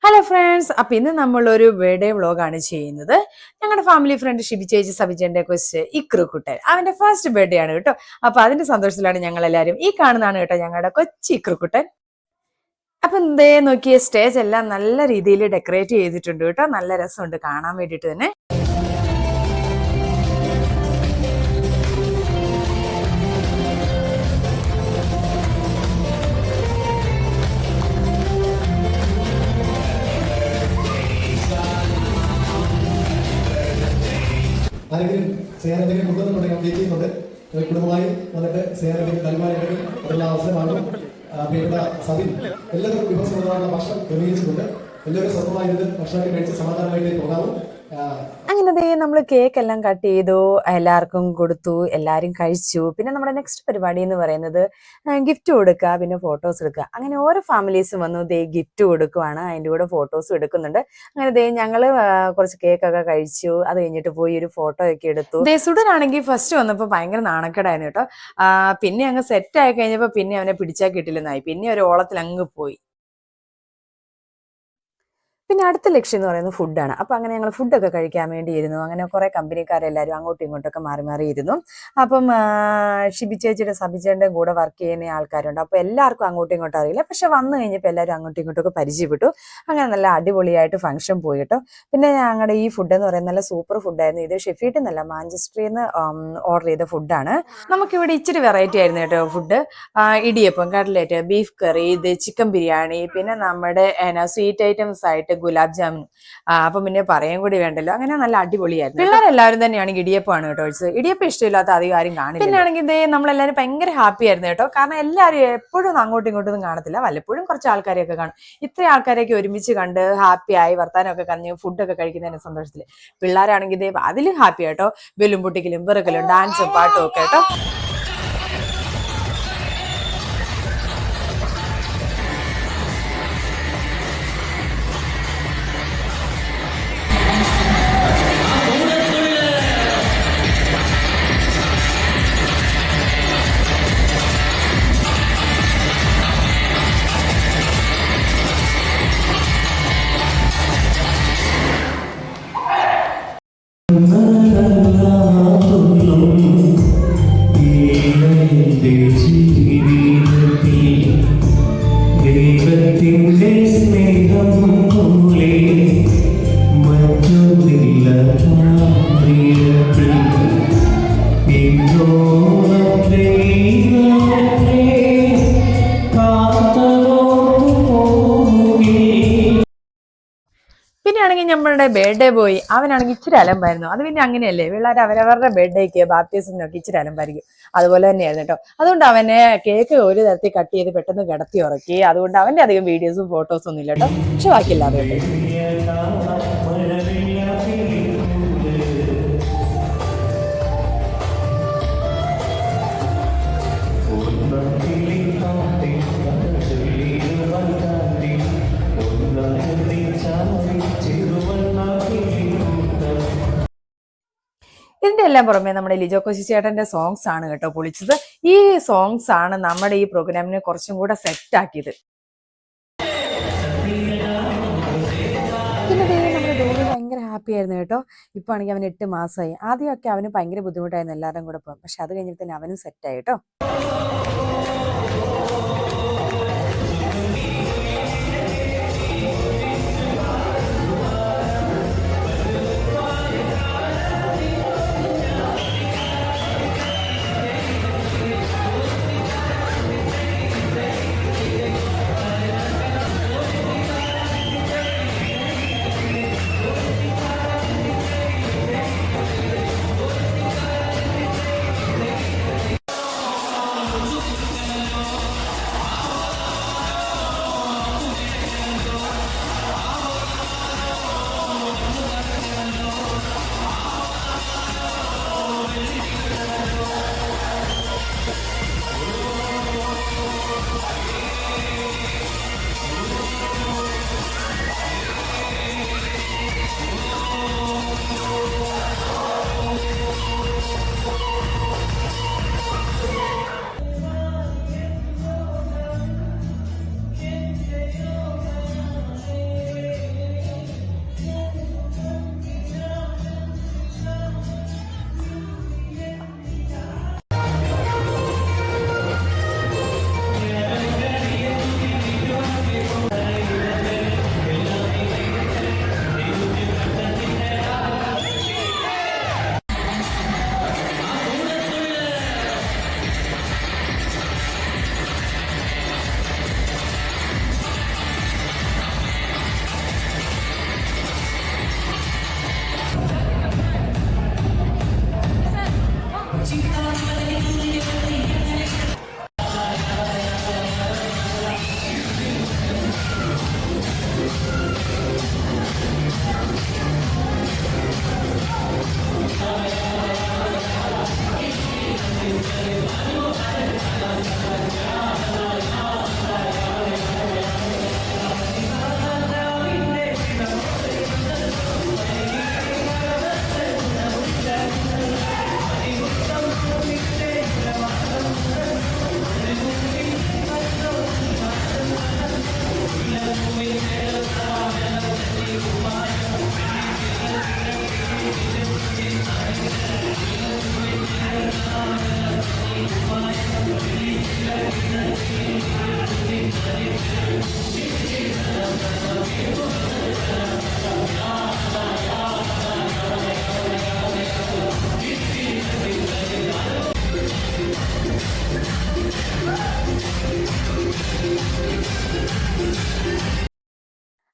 Hello friends, അപ്പൊ ഇന്ന് നമ്മളൊരു ബർത്ത്ഡേ വ്ളോഗാണ് ചെയ്യുന്നത്. ഞങ്ങളുടെ ഫാമിലി ഫ്രണ്ട് ഷിബി ചേച്ചി സബിജന്റെ കൊച്ച് ഇക്രുക്കുട്ടൻ അവന്റെ ഫസ്റ്റ് ബർത്ത്ഡേ ആണ് കേട്ടോ. അപ്പൊ അതിന്റെ സന്തോഷത്തിലാണ് ഞങ്ങൾ എല്ലാവരും. ഈ കാണുന്നതാണ് കേട്ടോ ഞങ്ങളുടെ കൊച്ചി ഇക്രുക്കുട്ടൻ. അപ്പൊ എന്തേ നോക്കിയ സ്റ്റേജ് എല്ലാം നല്ല രീതിയിൽ ഡെക്കറേറ്റ് ചെയ്തിട്ടുണ്ട് കേട്ടോ. നല്ല രസമുണ്ട് കാണാൻ വേണ്ടിയിട്ട് തന്നെ. ആരെങ്കിലും ചെയ്യാനെന്തെങ്കിലും കൊണ്ടുവന്നിട്ടുണ്ടെങ്കിൽ അപ്ഡേറ്റ് ചെയ്യുന്നുണ്ട്. കുടുംബമായി വന്നിട്ട് ചെയ്യാനെന്തെങ്കിലും നൽകാനെന്തെങ്കിലും അതെല്ലാം അവസരമാണ്. പ്രിയപ്പെട്ട സബിൻ എല്ലാവർക്കും വിഭവസമൃദ്ധമായ ഭക്ഷണം ക്രമീകരിച്ചിട്ടുണ്ട്. എല്ലാവരും സ്വന്തമായിട്ട് ഭക്ഷണം കഴിച്ച് സമാധാനമായിട്ട് പോകാവും. അങ്ങനെ നമ്മൾ കേക്ക് എല്ലാം കട്ട് ചെയ്തു, എല്ലാവർക്കും കൊടുത്തു, എല്ലാവരും കഴിച്ചു. പിന്നെ നമ്മുടെ നെക്സ്റ്റ് പരിപാടി എന്ന് പറയുന്നത് ഗിഫ്റ്റ് കൊടുക്കുക, പിന്നെ ഫോട്ടോസ് എടുക്കുക. അങ്ങനെ ഓരോ ഫാമിലീസും വന്നു ഗിഫ്റ്റ് കൊടുക്കുവാണ്, അതിൻ്റെ കൂടെ ഫോട്ടോസും എടുക്കുന്നുണ്ട്. അങ്ങനെ ഞങ്ങള് കുറച്ച് കേക്കൊക്കെ കഴിച്ചു. അത് കഴിഞ്ഞിട്ട് പോയി ഒരു ഫോട്ടോ ഒക്കെ എടുത്തു. സുഡനാണെങ്കിൽ ഫസ്റ്റ് വന്നപ്പോൾ ഭയങ്കര നാണക്കേടായിരുന്നു കേട്ടോ. പിന്നെ അങ്ങ് സെറ്റ് ആയി കഴിഞ്ഞപ്പോൾ പിന്നെ അവനെ പിടിച്ചാൽ കിട്ടില്ലെന്നായി. പിന്നെ ഒരു ഓളത്തിൽ അങ്ങ് പോയി. പിന്നെ അടുത്ത ലക്ഷ്യം എന്ന് പറയുന്നത് ഫുഡാണ്. അപ്പം അങ്ങനെ ഞങ്ങൾ ഫുഡൊക്കെ കഴിക്കാൻ വേണ്ടിയിരുന്നു. അങ്ങനെ കുറേ കമ്പനിക്കാരെല്ലാവരും അങ്ങോട്ടും ഇങ്ങോട്ടൊക്കെ മാറി മാറിയിരുന്നു. അപ്പം ഷിബി ചേച്ചിയുടെ സബിചേൻ്റെ കൂടെ വർക്ക് ചെയ്യുന്ന ആൾക്കാരുണ്ട്. അപ്പോൾ എല്ലാവർക്കും അങ്ങോട്ടും ഇങ്ങോട്ടും അറിയില്ല. പക്ഷെ വന്നു കഴിഞ്ഞപ്പോൾ എല്ലാവരും അങ്ങോട്ടും ഇങ്ങോട്ടൊക്കെ പരിചയപ്പെട്ടു. അങ്ങനെ നല്ല അടിപൊളിയായിട്ട് ഫംഗ്ഷൻ പോയി കേട്ടോ. പിന്നെ ഞങ്ങളുടെ ഈ ഫുഡ് എന്ന് പറയുന്നത് നല്ല സൂപ്പർ ഫുഡായിരുന്നു. ഇത് ഷെഫീട്ടിൽ നിന്നല്ല, മാഞ്ചസ്റ്ററിൽ നിന്ന് ഓർഡർ ചെയ്ത ഫുഡാണ്. നമുക്കിവിടെ ഇച്ചിരി വെറൈറ്റി ആയിരുന്നു കേട്ടോ ഫുഡ്. ഇടിയപ്പം, കട്ട്ലേറ്റ്, ബീഫ് കറി, ഇത് ചിക്കൻ ബിരിയാണി, പിന്നെ നമ്മുടെ സ്വീറ്റ് ഐറ്റംസ് ആയിട്ട് ഗുലാബ് ജാമുൻ. അപ്പൊ പിന്നെ പറയാൻ കൂടി വേണ്ടല്ലോ. അങ്ങനെ നല്ല അടിപൊളിയായിരുന്നു. പിള്ളേരെല്ലാവരും തന്നെയാണ് ഇടിയപ്പമാണ് കേട്ടോ കഴിച്ചത്. ഇടിയപ്പം ഇഷ്ടമില്ലാത്ത അധികം ആരും കാണില്ല. പിന്നെ ആണെങ്കിൽ നമ്മളെല്ലാവരും ഭയങ്കര ഹാപ്പി ആയിരുന്നു കേട്ടോ. കാരണം എല്ലാവരും എപ്പോഴും അങ്ങോട്ടും ഇങ്ങോട്ടും കാണത്തില്ല, വല്ലപ്പോഴും കുറച്ച് ആൾക്കാരെയൊക്കെ കാണും. ഇത്രയും ആൾക്കാരെയൊക്കെ ഒരുമിച്ച് കണ്ട് ഹാപ്പിയായി വർത്താനമൊക്കെ കഞ്ഞ് ഫുഡൊക്കെ കഴിക്കുന്നതിന്റെ സന്തോഷത്തില് പിള്ളേരാണെങ്കിൽ അതിലും ഹാപ്പി ആയിട്ടോ. ബെലും പൊട്ടിക്കലും വെറുക്കലും ഡാൻസും പാട്ടും ഒക്കെ കേട്ടോ. പിന്നെയാണെങ്കിൽ നമ്മളുടെ ബർത്ത്ഡേ ബോയ് അവനാണെങ്കിൽ ഇച്ചിരി അലമ്പായിരുന്നു. അത് പിന്നെ അങ്ങനെയല്ലേ, പിള്ളേർ അവരവരുടെ ബർത്ത്ഡേക്ക് ബാപ്റ്റിസത്തിനൊക്കെ ഇച്ചിരി അലമ്പായിരിക്കും. അതുപോലെ തന്നെയായിരുന്നു കേട്ടോ. അതുകൊണ്ട് അവനെ കേക്ക് ഒരു തരത്തിൽ കട്ട് ചെയ്ത് പെട്ടെന്ന് കിടത്തി ഉറക്കി. അതുകൊണ്ട് അവന്റെ അധികം വീഡിയോസും ഫോട്ടോസും ഒന്നും ഇല്ല കേട്ടോ. പക്ഷെ ബാക്കിയില്ലാതെ ഇതിന്റെ എല്ലാം പുറമെ നമ്മുടെ ലിജോ കോശി ചേട്ടന്റെ സോങ്സ് ആണ് കേട്ടോ പൊളിച്ചത്. ഈ സോങ്സ് ആണ് നമ്മുടെ ഈ പ്രോഗ്രാമിനെ കുറച്ചും കൂടെ സെറ്റ് ആക്കിയത്. പിന്നെ നമ്മുടെ ഡോളി ഭയങ്കര ഹാപ്പി ആയിരുന്നു കേട്ടോ. ഇപ്പൊ ആണെങ്കിൽ അവന് 8 മാസമായി. ആദ്യമൊക്കെ അവന് ഭയങ്കര ബുദ്ധിമുട്ടായിരുന്നു എല്ലാവരും കൂടെ പോകും. പക്ഷെ അത് കഴിഞ്ഞപ്പോൾ തന്നെ അവനും സെറ്റായി കേട്ടോ.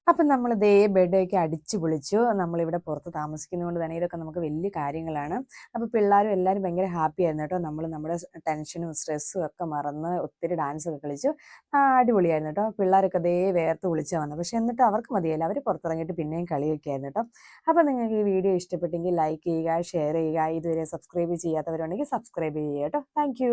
അപ്പം നമ്മൾ ദേ ബെഡൊക്കെ അടിച്ചു പൊളിച്ചു. നമ്മളിവിടെ പുറത്ത് താമസിക്കുന്നതുകൊണ്ട് തന്നെ ഇതൊക്കെ നമുക്ക് വലിയ കാര്യങ്ങളാണ്. അപ്പോൾ പിള്ളേരും എല്ലാവരും ഭയങ്കര ഹാപ്പി ആയിരുന്നു കേട്ടോ. നമ്മൾ നമ്മുടെ ടെൻഷനും സ്ട്രെസ്സും ഒക്കെ മറന്ന് ഒത്തിരി ഡാൻസൊക്കെ കളിച്ചു. അടിപൊളിയായിരുന്നു കേട്ടോ. പിള്ളേരൊക്കെ ദേ വേർത്ത് വിളിച്ചാൽ വന്നത്. പക്ഷെ എന്നിട്ട് അവർക്ക് മതിയല്ല, അവർ പുറത്തിറങ്ങിയിട്ട് പിന്നെയും കളിയൊക്കെ ആയിരുന്നു കേട്ടോ. അപ്പോൾ നിങ്ങൾക്ക് ഈ വീഡിയോ ഇഷ്ടപ്പെട്ടെങ്കിൽ ലൈക്ക് ചെയ്യുക, ഷെയർ ചെയ്യുക. ഇതുവരെ സബ്സ്ക്രൈബ് ചെയ്യാത്തവരുണ്ടെങ്കിൽ സബ്സ്ക്രൈബ് ചെയ്യുക കേട്ടോ. താങ്ക്